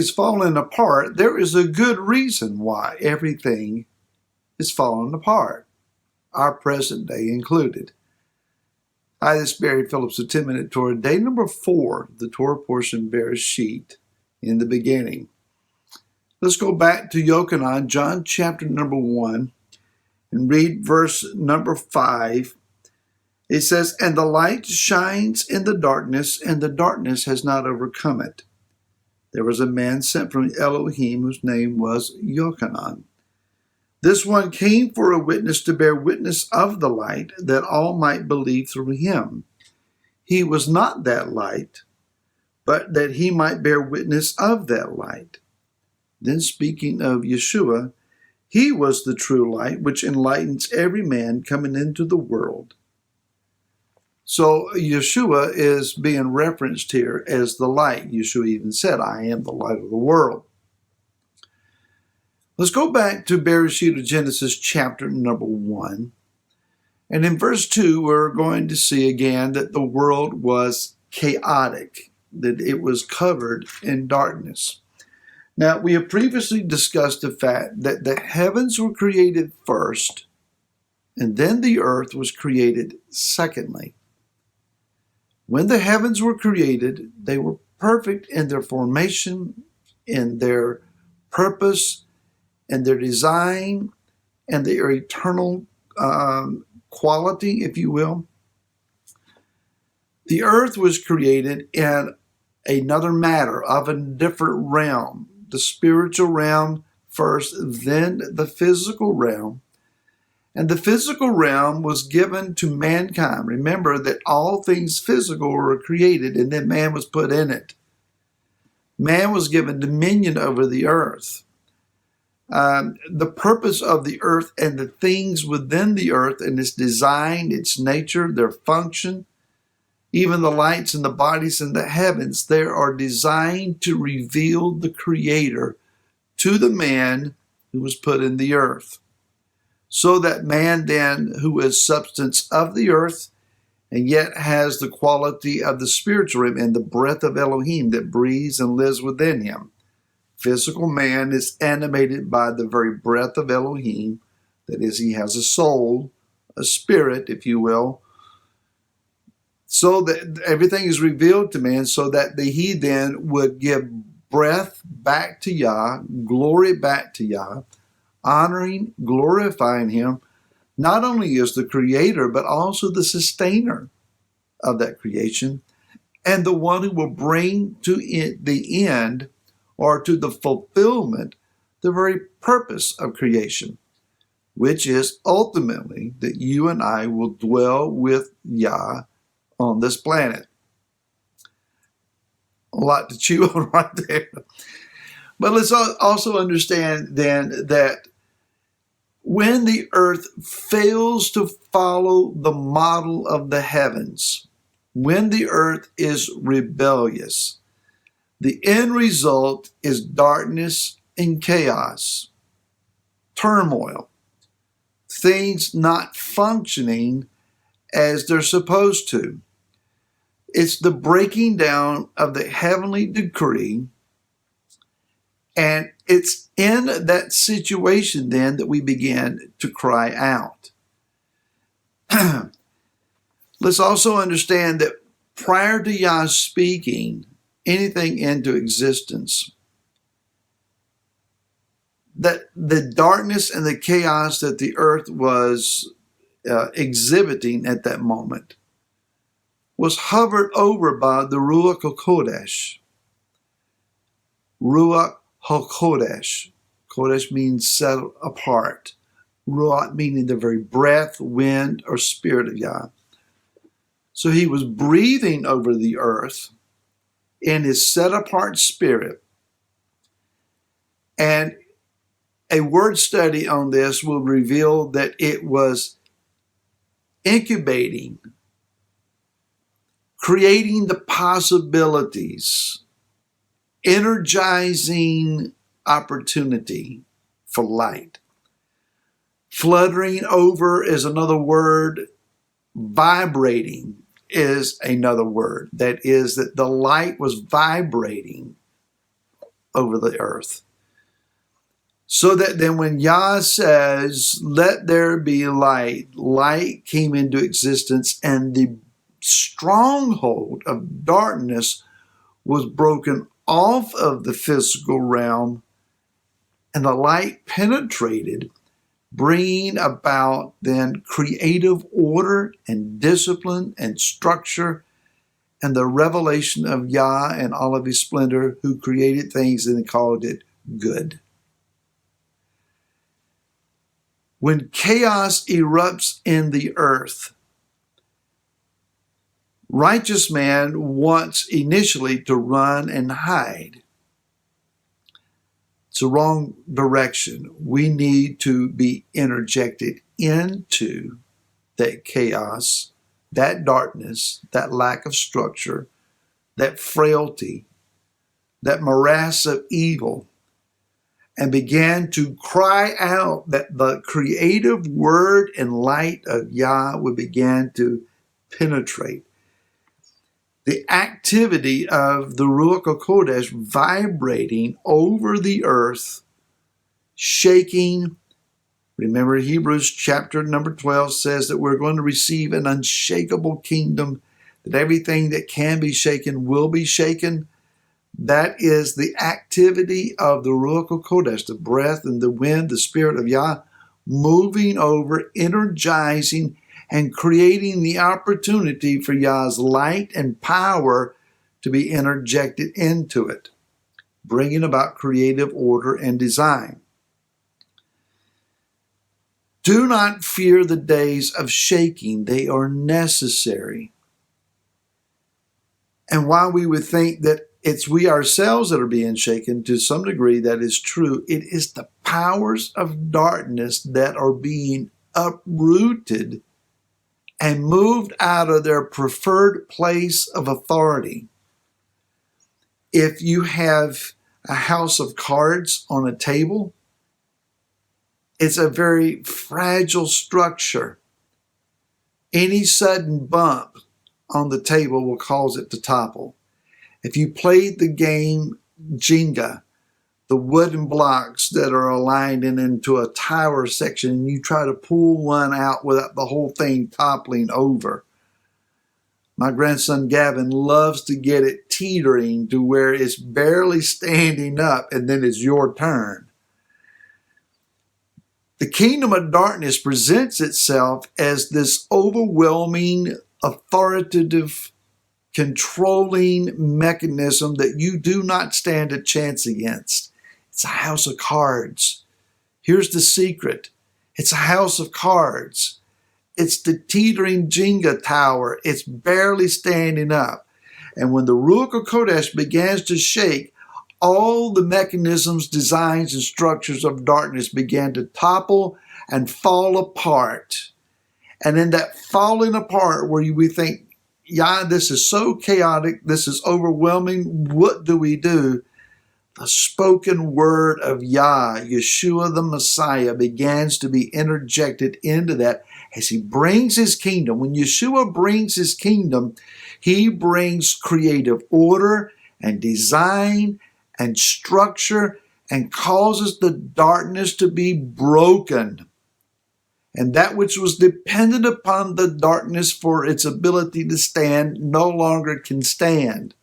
is falling apart, there is a good reason why everything is falling apart, our present day included. Hi, this is Barry Phillips with 10-Minute Torah. Day number 4, the Torah portion Bereshit, in the beginning. Let's go back to Yochanan, John chapter number 1, and read verse number 5. It says, "And the light shines in the darkness, and the darkness has not overcome it. There was a man sent from Elohim whose name was Yochanan. This one came for a witness to bear witness of the light, that all might believe through him. He was not that light, but that he might bear witness of that light." Then speaking of Yeshua, he was the true light, which enlightens every man coming into the world. So Yeshua is being referenced here as the light. Yeshua even said, "I am the light of the world." Let's go back to Bereshit of Genesis chapter number 1. And in verse 2, we're going to see again that the world was chaotic, that it was covered in darkness. Now, we have previously discussed the fact that the heavens were created first, and then the earth was created secondly. When the heavens were created, they were perfect in their formation, in their purpose, and their design, and their eternal quality, if you will. The earth was created in another matter, of a different realm. The spiritual realm first, then the physical realm. And the physical realm was given to mankind. Remember that all things physical were created, and then man was put in it. Man was given dominion over the earth. The purpose of the earth and the things within the earth and its design, its nature, their function, even the lights and the bodies in the heavens, they are designed to reveal the Creator to the man who was put in the earth. So that man then, who is substance of the earth and yet has the quality of the spiritual realm and the breath of Elohim that breathes and lives within him. Physical man is animated by the very breath of Elohim. That is, he has a soul, a spirit, if you will. So that everything is revealed to man so that he then would give breath back to Yah, glory back to Yah, honoring, glorifying him, not only as the creator, but also the sustainer of that creation, and the one who will bring to the end, or to the fulfillment, the very purpose of creation, which is ultimately that you and I will dwell with Yah on this planet. A lot to chew on right there. But let's also understand then that when the earth fails to follow the model of the heavens, when the earth is rebellious, the end result is darkness and chaos, turmoil, things not functioning as they're supposed to. It's the breaking down of the heavenly decree, and it's in that situation then that we begin to cry out. Let's also understand that prior to Yah speaking anything into existence, that the darkness and the chaos that the earth was exhibiting at that moment was hovered over by the Ruach HaKodesh. Ruach HaKodesh. Kodesh means set apart. Ruach meaning the very breath, wind, or spirit of Yah. So he was breathing over the earth in his set-apart spirit. And a word study on this will reveal that it was incubating, creating the possibilities, energizing opportunity for light. Fluttering over is another word. Vibrating is another word. That is, that the light was vibrating over the earth. So that then when Yah says, let there be light, light came into existence, and the stronghold of darkness was broken off of the physical realm, and the light penetrated, bringing about then creative order and discipline and structure and the revelation of Yah and all of his splendor, who created things and called it good. When chaos erupts in the earth, righteous man wants initially to run and hide. It's the wrong direction. We need to be interjected into that chaos, that darkness, that lack of structure, that frailty, that morass of evil, and began to cry out that the creative word and light of Yah would begin to penetrate. The activity of the Ruach HaKodesh vibrating over the earth, shaking. Remember, Hebrews chapter number 12 says that we're going to receive an unshakable kingdom, that everything that can be shaken will be shaken. That is the activity of the Ruach HaKodesh, the breath and the wind, the Spirit of Yah, moving over, energizing, and creating the opportunity for Yah's light and power to be interjected into it, bringing about creative order and design. Do not fear the days of shaking. They are necessary. And while we would think that it's we ourselves that are being shaken, to some degree that is true, it is the powers of darkness that are being uprooted and moved out of their preferred place of authority. If you have a house of cards on a table, it's a very fragile structure. Any sudden bump on the table will cause it to topple. If you played the game Jenga, the wooden blocks that are aligned into a tower section, and you try to pull one out without the whole thing toppling over. My grandson Gavin loves to get it teetering to where it's barely standing up, and then it's your turn. The kingdom of darkness presents itself as this overwhelming, authoritative, controlling mechanism that you do not stand a chance against. It's a house of cards. Here's the secret. It's a house of cards. It's the teetering Jenga tower. It's barely standing up. And when the Ruach HaKodesh begins to shake, all the mechanisms, designs, and structures of darkness began to topple and fall apart. And in that falling apart where we think, yeah, this is so chaotic, this is overwhelming, what do we do? The spoken word of Yah, Yeshua the Messiah, begins to be interjected into that as he brings his kingdom. When Yeshua brings his kingdom, he brings creative order and design and structure and causes the darkness to be broken. And that which was dependent upon the darkness for its ability to stand no longer can stand.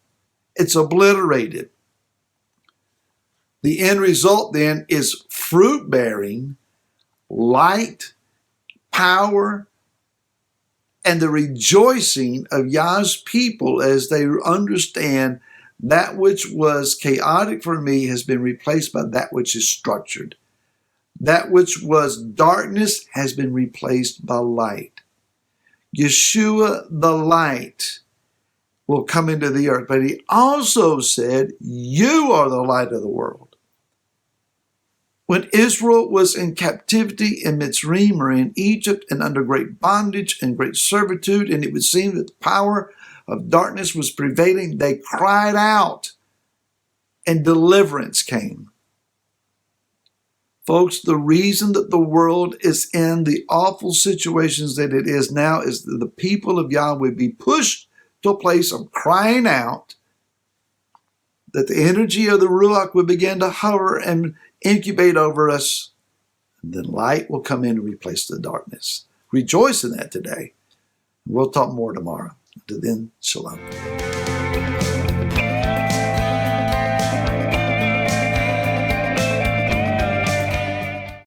It's obliterated. The end result then is fruit bearing, light, power, and the rejoicing of Yah's people as they understand that which was chaotic for me has been replaced by that which is structured. That which was darkness has been replaced by light. Yeshua the light will come into the earth. But he also said, you are the light of the world. When Israel was in captivity in Mitzrayim or in Egypt and under great bondage and great servitude, and it would seem that the power of darkness was prevailing, they cried out and deliverance came. Folks, the reason that the world is in the awful situations that it is now is that the people of Yah would be pushed to a place of crying out that the energy of the Ruach will begin to hover and incubate over us. And then light will come in and replace the darkness. Rejoice in that today. We'll talk more tomorrow. Until then, shalom.